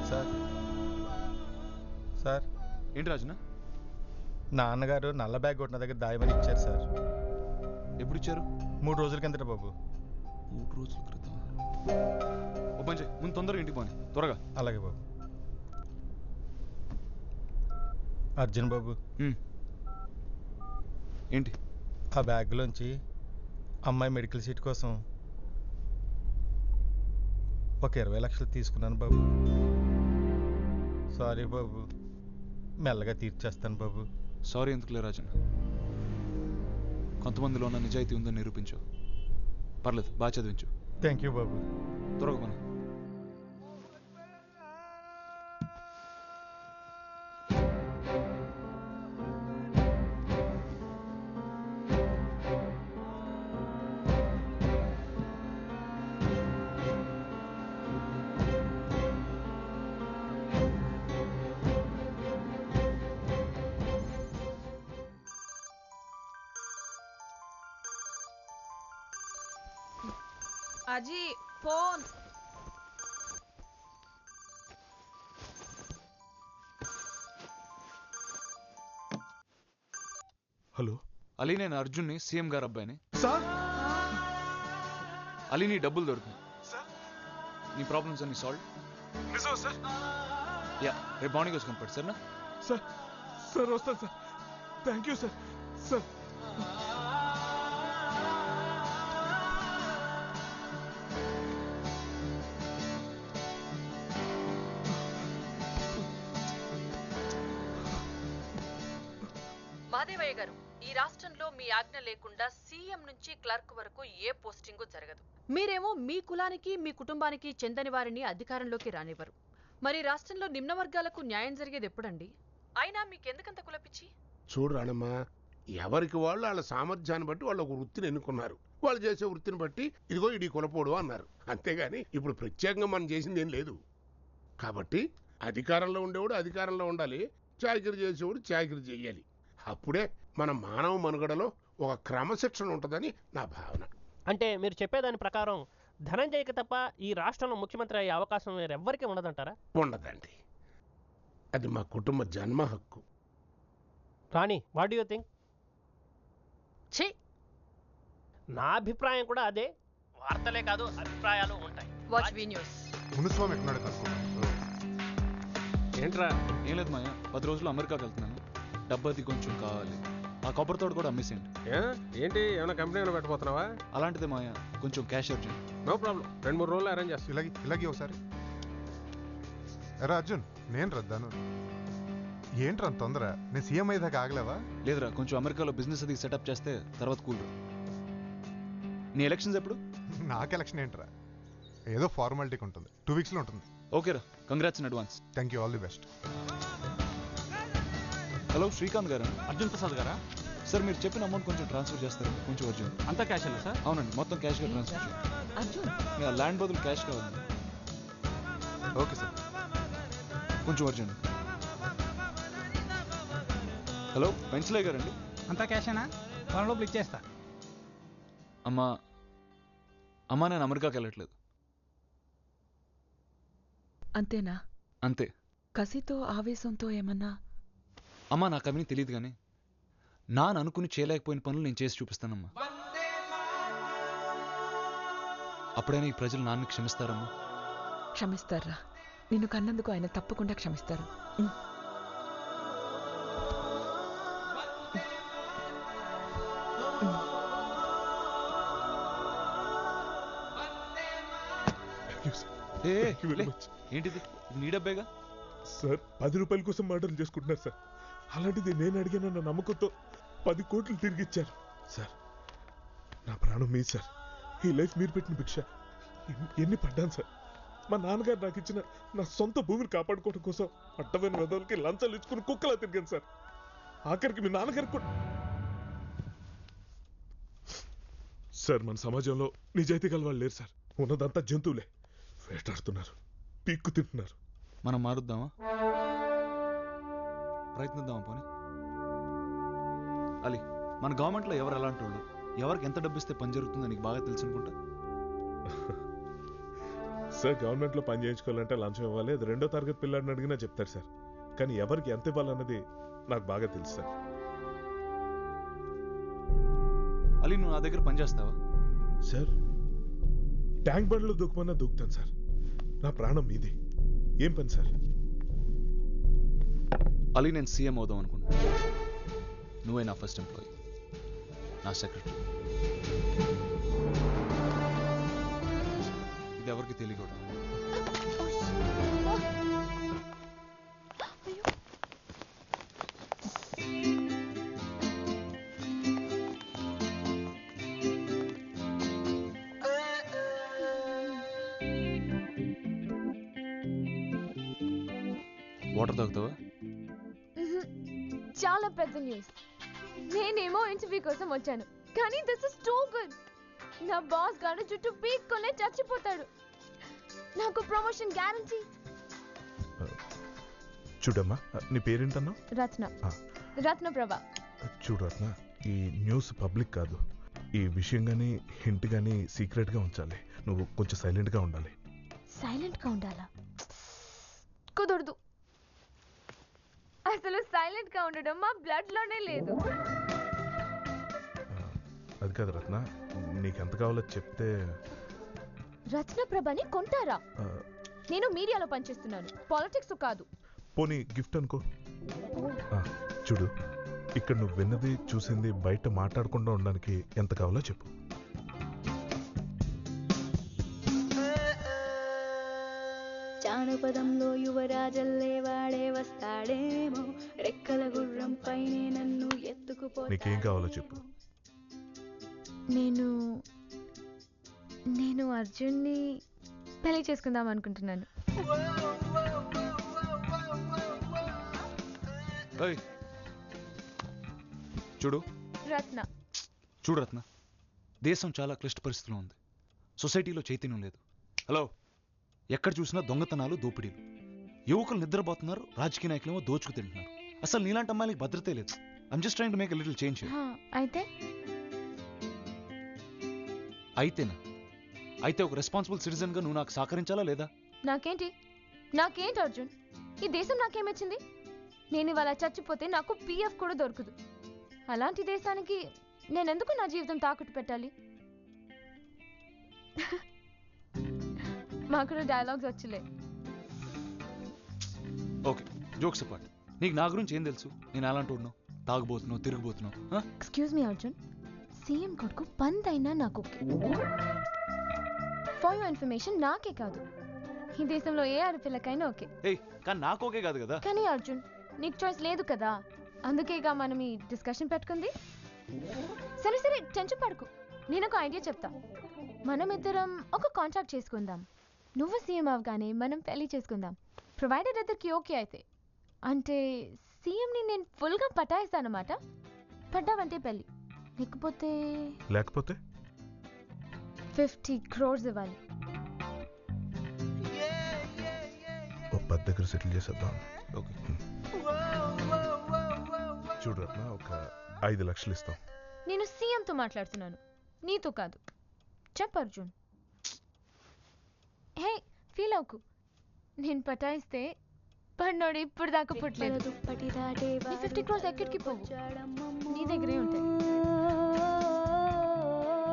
Sir sir ఏంటి రాజునా? నాన్నగారు నల్ల బ్యాగ్ కొట్టిన దగ్గర దాయమని ఇచ్చారు సార్. ఎప్పుడు ఇచ్చారు? 3 రోజుల కిందట బాబు. 3 రోజుల క్రితం. ఓ పని చేయి, ముందు తొందరగా ఇంటికి పోని, త్వరగా. అలాగే బాబు. అర్జున్ బాబు, ఏంటి? ఆ బ్యాగ్లోంచి అమ్మాయి మెడికల్ సీట్ కోసం ఒక 20 లక్షలు తీసుకున్నాను బాబు. సారీ బాబు, మెల్లగా తీర్చేస్తాను బాబు. సారీ ఎందుకులే రాజన్, కొంతమందిలో ఉన్న నిజాయితీ ఉందని నిరూపించు. పర్లేదు, బాగా చదివించు. థ్యాంక్ యూ బాబు. త్వరగా పని. అజీ ఫోన్. హలో అలీ, నేను అర్జున్ని, సీఎం గారు అబ్బాయిని. సార్ అలీ, నీ డబ్బులు దొరికినాయి. నీ ప్రాబ్లమ్స్ అన్ని సాల్వ్. నిజం సార్? యా, రేపు మార్నింగ్ వచ్చి కనపడు సరేనా? సార్ సార్ వస్తాను sir. Thank you sir. Sir Madevayya garu, ఈ రాష్ట్రంలో మీ ఆజ్ఞ లేకుండా సీఎం నుంచి క్లర్క్ వరకు ఏ పోస్టింగు జరగదు. మీరేమో మీ కులానికి మీ కుటుంబానికి చెందని వారిని అధికారంలోకి రానివ్వరు. మరి రాష్ట్రంలో నిమ్న వర్గాలకు న్యాయం జరిగేది ఎప్పుడండి? అయినా మీకెందుకంత కులపిచ్చి? చూడు రాణమ్మా, ఎవరికి వాళ్ళు వాళ్ళ సామర్థ్యాన్ని బట్టి వాళ్ళు ఒక వృత్తిని ఎన్నుకున్నారు. వాళ్ళు చేసే వృత్తిని బట్టి ఇదిగో ఇడి కులపోడు అన్నారు. అంతేగాని ఇప్పుడు ప్రత్యేకంగా మనం చేసింది ఏం లేదు. కాబట్టి అధికారంలో ఉండేవాడు అధికారంలో ఉండాలి, చాకిరీ చేసేవాడు చాకిరీ చెయ్యాలి. అప్పుడే మన మానవ మనుగడలో ఒక క్రమశిక్షణ ఉంటుందని నా భావన. అంటే మీరు చెప్పేదాని ప్రకారం ధనంజయ్కి తప్ప ఈ రాష్ట్రంలో ముఖ్యమంత్రి అయ్యే అవకాశం వేరెవ్వరికీ ఉండదంటారా? ఉండదండి, అది మా కుటుంబ జన్మ హక్కు. రాణి, వాట్ డూ యూ థింక్? ఛీ, నా అభిప్రాయం కూడా అదే. వార్తలే కాదు, అభిప్రాయాలు ఉంటాయి. వాచ్ వి న్యూస్. మునుస్వామి ఎక్కడున్నాడు కనుక్కున్నాను. ఏంట్రా? ఏం లేదు మాయా, 10 రోజులు అమెరికాకి వెళ్తున్నాను. డబ్బది కొంచెం కావాలి. ఆ కొబ్బరి తోడు కూడా అమ్మేసేయండి. ఏంటి, ఏమైనా కంపెనీ పెట్టబోతున్నావా? అలాంటిదే మాయా, కొంచెం క్యాష్ అర్జెంట్. నో ప్రాబ్లం, 2-3 రోజులు అరేంజ్ చేస్తాను. ఇలాగే ఒకసారి. ఎరా అర్జున్, నేను రద్దాను. ఏంట్రా తొందర? నేను సీఎం అయ్యేదాకా ఆగలేవా? లేదురా, కొంచెం అమెరికాలో బిజినెస్ అది సెటప్ చేస్తే తర్వాత కూల్. నీ ఎలక్షన్స్ ఎప్పుడు? నాకు ఎలక్షన్ ఏంట్రా, ఏదో ఫార్మాలిటీకి ఉంటుంది. 2 వీక్స్లో ఉంటుంది. ఓకేరా, congrats in advance. Thank you, all the best. Hello, Srikanth గారు. అర్జున్ ప్రసాద్ గారా? సార్, మీరు చెప్పిన అమౌంట్ కొంచెం ట్రాన్స్ఫర్ చేస్తారు కొంచెం అర్జెంట్. అంతా క్యాష్ అన్నా సార్? అవునండి, మొత్తం క్యాష్గా ట్రాన్స్ఫర్ చేయండి. ల్యాండ్ బదులు క్యాష్ కావాలి. ఓకే సార్, కొంచెం అర్జెంట్. హలో, పెన్సిలయ్య గారండి? అంతా క్యాషేనా? వారం లోపల ఇచ్చేస్తా. అమ్మా నేను అమెరికాకి వెళ్ళట్లేదు. అంతేనా? అంతే. కసితో ఆవేశంతో ఏమన్నా? అమ్మా, నాకు అవన్నీ తెలియదు కానీ నాన్న అనుకుని చేయలేకపోయిన పనులు నేను చేసి చూపిస్తానమ్మా. అప్పుడైనా ఈ ప్రజలు నాన్నని క్షమిస్తారమ్మా? క్షమిస్తారా? నిన్ను కన్నందుకు ఆయన తప్పకుండా క్షమిస్తారు. ఏంటిది, నీ డబ్బేగా? సార్ 10 రూపాయల కోసం మర్డర్లు చేసుకుంటున్నారు సార్. అలాంటిది నేను అడిగిన నమ్మకంతో 10 కోట్లు తిరిగిచ్చారు సార్. నా ప్రాణం మీ సార్. ఈ లైఫ్ మీరు పెట్టిన భిక్ష. ఎన్ని పడ్డాను సార్. మా నాన్నగారు నాకు ఇచ్చిన నా సొంత భూమిని కాపాడుకోవడం కోసం అడ్డమైన వెదవులకి లంచాలు ఇచ్చుకుని కుక్కలా తిరిగాను సార్. ఆఖరికి మీ నాన్నగారు కూడా. సార్, మన సమాజంలో నిజాయితీ గల వాళ్ళు లేరు సార్. ఉన్నదంతా జంతువులే. వేటాడుతున్నారు, పీక్కు తింటున్నారు. మనం మారుద్దామా? ప్రయత్నిద్దామా పోనీ? అలీ, మన గవర్నమెంట్లో ఎవరు ఎలాంటి వాళ్ళు, ఎవరికి ఎంత డబ్బు ఇస్తే పని జరుగుతుందో నీకు బాగా తెలుసు అనుకుంటా. సార్ గవర్నమెంట్లో పని చేయించుకోవాలంటే లంచం ఇవ్వాలి, అది 2వ తరగతి పిల్లాడిని అడిగినా చెప్తారు సార్. కానీ ఎవరికి ఎంత ఇవ్వాలన్నది నాకు బాగా తెలుసు సార్. అలీ నువ్వు నా దగ్గర పని చేస్తావా? సార్ ట్యాంక్ బండ్లో దూకమన్నా దూకుతాను సార్. నా ప్రాణం మీది. ఏం పని సార్? అలీ నేను సీఎం అవుదాం అనుకుంటున్నా. నువ్వే నా ఫస్ట్ ఎంప్లాయీ, నా సెక్రటరీ. ఇది ఎవరికి తెలియకూడదు. వాటర్ తాగుతావా? చాలా పెద్ద న్యూస్. నేనేమో ఇంటర్వ్యూ కోసం వచ్చాను, కానీ దిస్ ఇస్ టూ గుడ్. నా బాస్ గారు జుట్టు పీక్కొనే చచ్చిపోతాడు. నాకు ప్రమోషన్ గ్యారంటీ. చూడమ్మా, నీ పేరేంటన్నా? రత్న. రత్నప్రభ. చూడు రత్న, ఈ న్యూస్ పబ్లిక్ కాదు. ఈ విషయం కానీ హింట్ కానీ సీక్రెట్గా ఉంచాలి. నువ్వు కొంచెం సైలెంట్గా ఉండాలి. సైలెంట్గా ఉండాలా? కుదరదు. అసలు సైలెంట్గా ఉండడం మా బ్లడ్లోనే లేదు. అది కాదు రత్న, నీకెంత కావాలో చెప్తే. రత్నప్రభని కొంటారా? నేను మీడియాలో పనిచేస్తున్నాను, పాలిటిక్స్ కాదు. పోనీ గిఫ్ట్ అనుకో. చూడు, ఇక్కడ నువ్వు విన్నది చూసింది బయట మాట్లాడకుండా ఉండడానికి ఎంత కావాలో చెప్పు. జానపదంలో యువరాజల్లే వాడే వస్తాడేమో, రెక్కల గుర్రం పైనే నన్ను ఎత్తుకుపో. నీకేం కావాలో చెప్పు. నేను అర్జున్ని పెళ్లి చేసుకుందాం అనుకుంటున్నాను. చూడు రత్న. చూడు రత్న, దేశం చాలా క్లిష్ట పరిస్థితిలో ఉంది. సొసైటీలో చైతన్యం లేదు. హలో, ఎక్కడ చూసినా దొంగతనాలు, దోపిడీలు. యువకులు నిద్రపోతున్నారు, రాజకీయ నాయకులేమో దోచుకు తింటున్నారు. అసలు నీలాంటి అమ్మాయిలకి భద్రతే లేదు. I'm just trying to make a little change. అయితే ఒక రెస్పాన్సిబుల్ సిటిజన్ గా నువ్వు నాకు సహకరించాలా లేదా? నాకేంటి అర్జున్, ఈ దేశం నాకేమిచ్చింది? నేను ఇవాళ చచ్చిపోతే నాకు పిఎఫ్ కూడా దొరకదు. అలాంటి దేశానికి నేనెందుకు నా జీవితం తాకట్టు పెట్టాలి? మాకు డైలాగ్స్ వచ్చలే. Okay, jokes apart. నీకు నా గురించి ఏం తెలుసు? నేను అలాంటి ఉన్నావు, తాగుబోతున్నావు, తిరిగిపోతున్నావు. ఎక్స్క్యూజ్ మీ అర్జున్, సీఎం కొడుకు పందైనా నాకు ఫర్ యువర్ ఇన్ఫర్మేషన్ నాకే కాదు, ఈ దేశంలో ఏ ఆడపిల్లకైనా ఓకే. కానీ నాకు ఓకే కాదు కదా. కానీ అర్జున్, నీకు చాయిస్ లేదు కదా, అందుకేగా మనం ఈ డిస్కషన్ పెట్టుకుంది. సరే సరే, టెన్షన్ పడుకు. నేను ఒక ఐడియా చెప్తా. మనం ఇద్దరం ఒక కాంట్రాక్ట్ చేసుకుందాం. నువ్వు సీఎం అవగానే మనం పెళ్లి చేసుకుందాం, ప్రొవైడెడ్ ఇద్దరికి ఓకే అయితే. అంటే సీఎంని నేను ఫుల్గా పటాయిస్తానమాట. పడ్డావంటే పెళ్ళి, లేకపోతే 50 crores ఇవ్వాలి. పది దగ్గర సెటిల్ చేసేద్దాం. ఓకే చూడు రత్న, ఒక 5 లక్షలు ఇస్తాం. నేను సీఎంతో మాట్లాడుతున్నాను, నీతో కాదు. చెప్పు అర్జున్. హే, ఫీల్ అవుకు. నేను పటాయిస్తే పన్నోడు ఇప్పుడు దాకా పుట్టలేదు. 50 crores ఎక్కడికి పోవు, నీ దగ్గరే ఉంటాయి.